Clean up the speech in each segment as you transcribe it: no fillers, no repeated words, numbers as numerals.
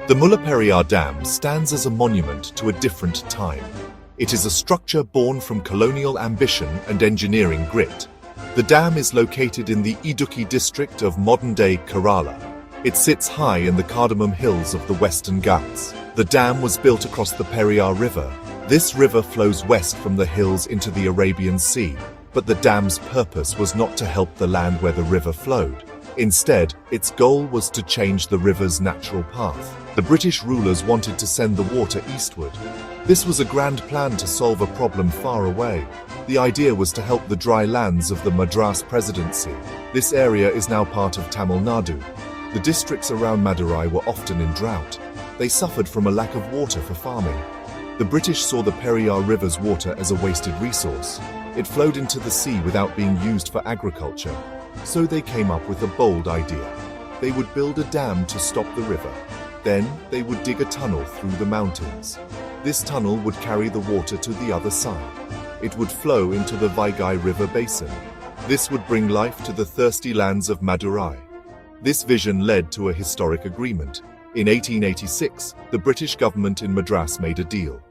The Mullaperiyar Dam stands as a monument to a different time. It is a structure born from colonial ambition and engineering grit. The dam is located in the Idukki district of modern-day Kerala. It sits high in the Cardamom Hills of the Western Ghats. The dam was built across the Periyar River. This river flows west from the hills into the Arabian Sea, but the dam's purpose was not to help the land where the river flowed. Instead, its goal was to change the river's natural path. The British rulers wanted to send the water eastward. This was a grand plan to solve a problem far away. The idea was to help the dry lands of the Madras Presidency. This area is now part of Tamil Nadu. The districts around Madurai were often in drought. They suffered from a lack of water for farming. The British saw the Periyar River's water as a wasted resource. It flowed into the sea without being used for agriculture. So they came up with a bold idea. They would build a dam to stop the river. Then they would dig a tunnel through the mountains. This tunnel would carry the water to the other side. It would flow into the Vaigai River basin. This would bring life to the thirsty lands of Madurai. This vision led to a historic agreement. In 1886, the British government in Madras made a deal.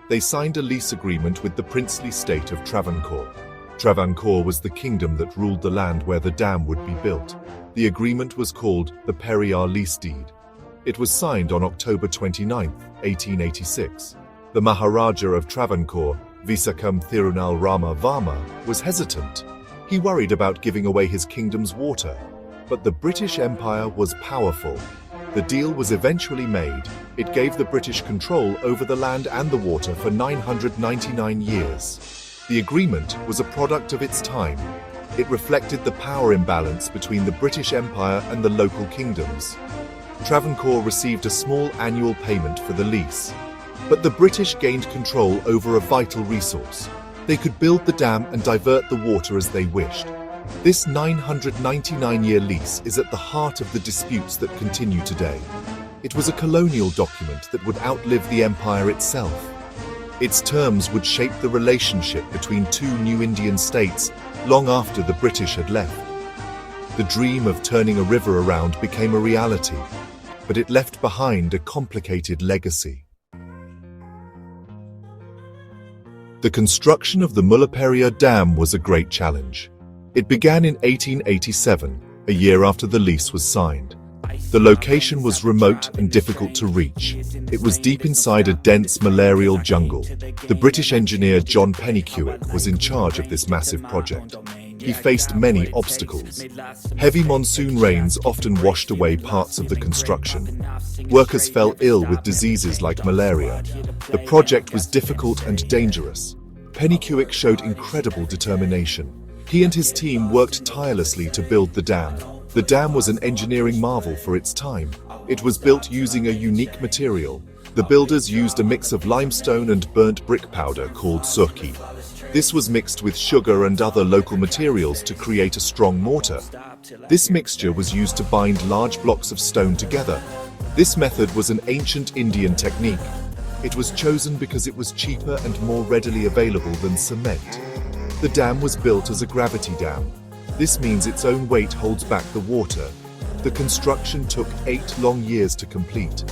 They signed a lease agreement with the princely state of Travancore. Travancore was the kingdom that ruled the land where the dam would be built. The agreement was called the Periyar Lease Deed. It was signed on October 29, 1886. The Maharaja of Travancore, Visakam Thirunal Rama Varma, was hesitant. He worried about giving away his kingdom's water. But the British Empire was powerful. The deal was eventually made. It gave the British control over the land and the water for 999 years. The agreement was a product of its time. It reflected the power imbalance between the British Empire and the local kingdoms. Travancore received a small annual payment for the lease. But the British gained control over a vital resource. They could build the dam and divert the water as they wished. This 999-year lease is at the heart of the disputes that continue today. It was a colonial document that would outlive the empire itself. Its terms would shape the relationship between two new Indian states long after the British had left. The dream of turning a river around became a reality, but it left behind a complicated legacy. The construction of the Mullaperiyar Dam was a great challenge. It began in 1887, a year after the lease was signed. The location was remote and difficult to reach. It was deep inside a dense malarial jungle. The British engineer John Pennycuick was in charge of this massive project. He faced many obstacles. Heavy monsoon rains often washed away parts of the construction. Workers fell ill with diseases like malaria. The project was difficult and dangerous. Pennycuick showed incredible determination. He and his team worked tirelessly to build the dam. The dam was an engineering marvel for its time. It was built using a unique material. The builders used a mix of limestone and burnt brick powder called surki. This was mixed with sugar and other local materials to create a strong mortar. This mixture was used to bind large blocks of stone together. This method was an ancient Indian technique. It was chosen because it was cheaper and more readily available than cement. The dam was built as a gravity dam. This means its own weight holds back the water. The construction took 8 long years to complete.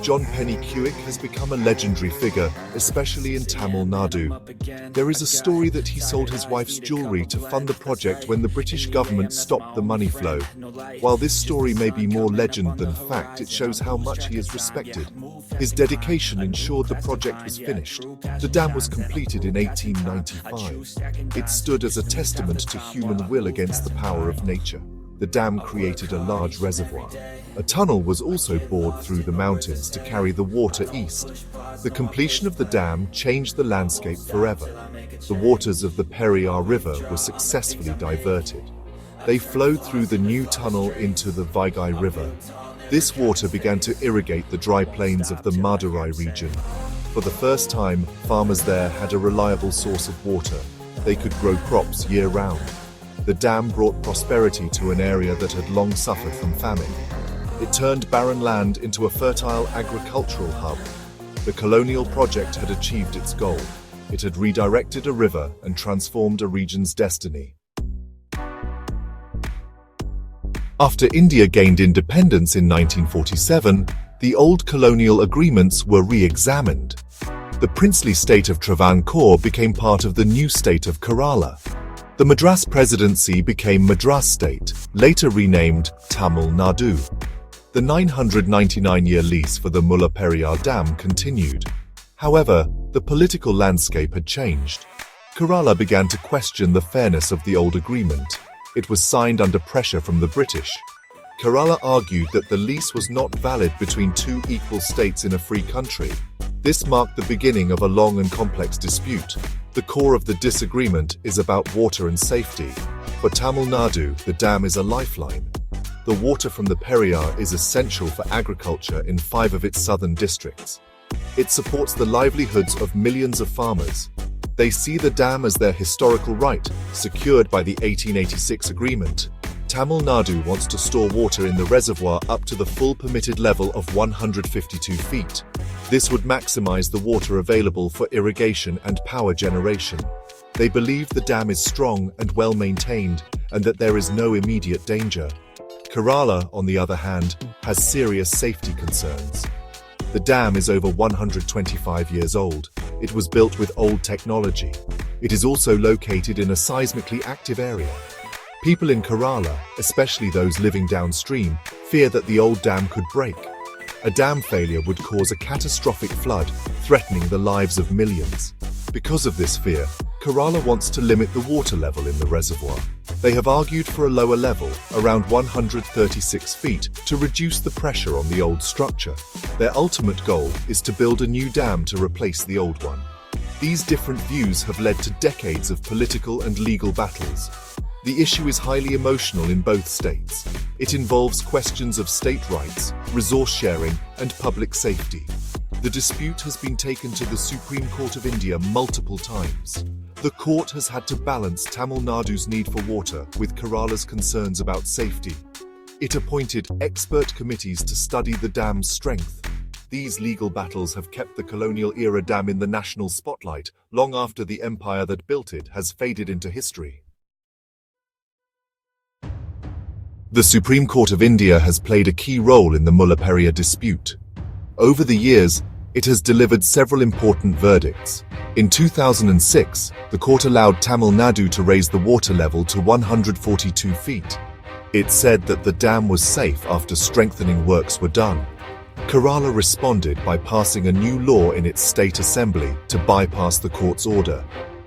John Pennycuick has become a legendary figure, especially in Tamil Nadu. There is a story that he sold his wife's jewelry to fund the project when the British government stopped the money flow. While this story may be more legend than fact, it shows how much he is respected. His dedication ensured the project was finished. The dam was completed in 1895. It stood as a testament to human will against the power of nature. The dam created a large reservoir. A tunnel was also bored through the mountains to carry the water east. The completion of the dam changed the landscape forever. The waters of the Periyar River were successfully diverted. They flowed through the new tunnel into the Vaigai River. This water began to irrigate the dry plains of the Madurai region. For the first time, farmers there had a reliable source of water. They could grow crops year-round. The dam brought prosperity to an area that had long suffered from famine. It turned barren land into a fertile agricultural hub. The colonial project had achieved its goal. It had redirected a river and transformed a region's destiny. After India gained independence in 1947, The old colonial agreements were re-examined. The princely state of Travancore became part of the new state of Kerala. The Madras Presidency became Madras State, later renamed Tamil Nadu. The 999-year lease for the Mullaperiyar Dam continued. However, the political landscape had changed. Kerala began to question the fairness of the old agreement. It was signed under pressure from the British. Kerala argued that the lease was not valid between two equal states in a free country. This marked the beginning of a long and complex dispute. The core of the disagreement is about water and safety. For Tamil Nadu, the dam is a lifeline. The water from the Periyar is essential for agriculture in 5 of its southern districts. It supports the livelihoods of millions of farmers. They see the dam as their historical right, secured by the 1886 agreement. Tamil Nadu wants to store water in the reservoir up to the full permitted level of 152 feet. This would maximize the water available for irrigation and power generation. They believe the dam is strong and well maintained, and that there is no immediate danger. Kerala, on the other hand, has serious safety concerns. The dam is over 125 years old. It was built with old technology. It is also located in a seismically active area. People in Kerala, especially those living downstream, fear that the old dam could break. A dam failure would cause a catastrophic flood, threatening the lives of millions. Because of this fear, Kerala wants to limit the water level in the reservoir. They have argued for a lower level, around 136 feet, to reduce the pressure on the old structure. Their ultimate goal is to build a new dam to replace the old one. These different views have led to decades of political and legal battles. The issue is highly emotional in both states. It involves questions of state rights, resource sharing, and public safety. The dispute has been taken to the Supreme Court of India multiple times. The court has had to balance Tamil Nadu's need for water with Kerala's concerns about safety. It appointed expert committees to study the dam's strength. These legal battles have kept the colonial-era dam in the national spotlight long after the empire that built it has faded into history. The Supreme Court of India has played a key role in the Mullaperiyar dispute. Over the years, it has delivered several important verdicts. In 2006, the court allowed Tamil Nadu to raise the water level to 142 feet. It said that the dam was safe after strengthening works were done. Kerala responded by passing a new law in its state assembly to bypass the court's order.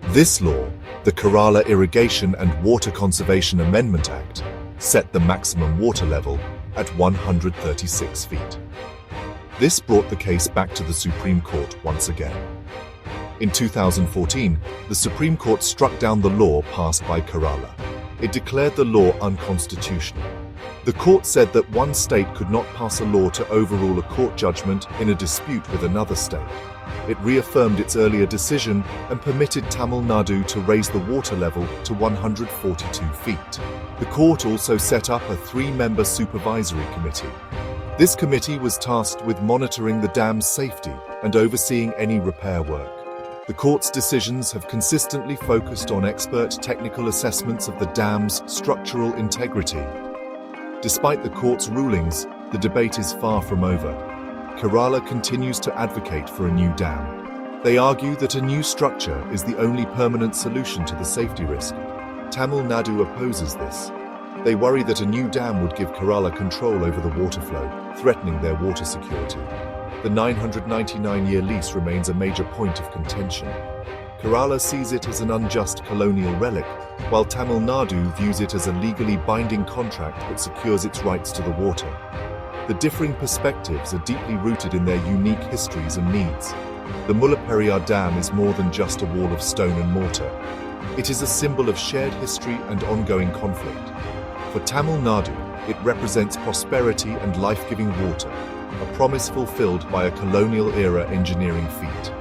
This law, the Kerala Irrigation and Water Conservation Amendment Act, set the maximum water level at 136 feet. This brought the case back to the Supreme Court once again. In 2014, the Supreme Court struck down the law passed by Kerala. It declared the law unconstitutional. The court said that one state could not pass a law to overrule a court judgment in a dispute with another state. It reaffirmed its earlier decision and permitted Tamil Nadu to raise the water level to 142 feet. The court also set up a 3-member supervisory committee. This committee was tasked with monitoring the dam's safety and overseeing any repair work. The court's decisions have consistently focused on expert technical assessments of the dam's structural integrity. Despite the court's rulings, the debate is far from over. Kerala continues to advocate for a new dam. They argue that a new structure is the only permanent solution to the safety risk. Tamil Nadu opposes this. They worry that a new dam would give Kerala control over the water flow, threatening their water security. The 999-year lease remains a major point of contention. Kerala sees it as an unjust colonial relic, while Tamil Nadu views it as a legally binding contract that secures its rights to the water. The differing perspectives are deeply rooted in their unique histories and needs. The Mullaperiyar Dam is more than just a wall of stone and mortar. It is a symbol of shared history and ongoing conflict. For Tamil Nadu, it represents prosperity and life-giving water, a promise fulfilled by a colonial-era engineering feat.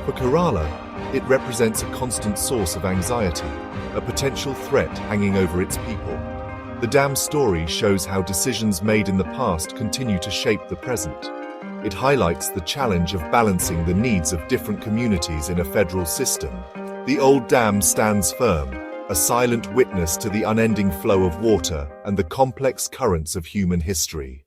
For Kerala, it represents a constant source of anxiety, a potential threat hanging over its people. The dam's story shows how decisions made in the past continue to shape the present. It highlights the challenge of balancing the needs of different communities in a federal system. The old dam stands firm, a silent witness to the unending flow of water and the complex currents of human history.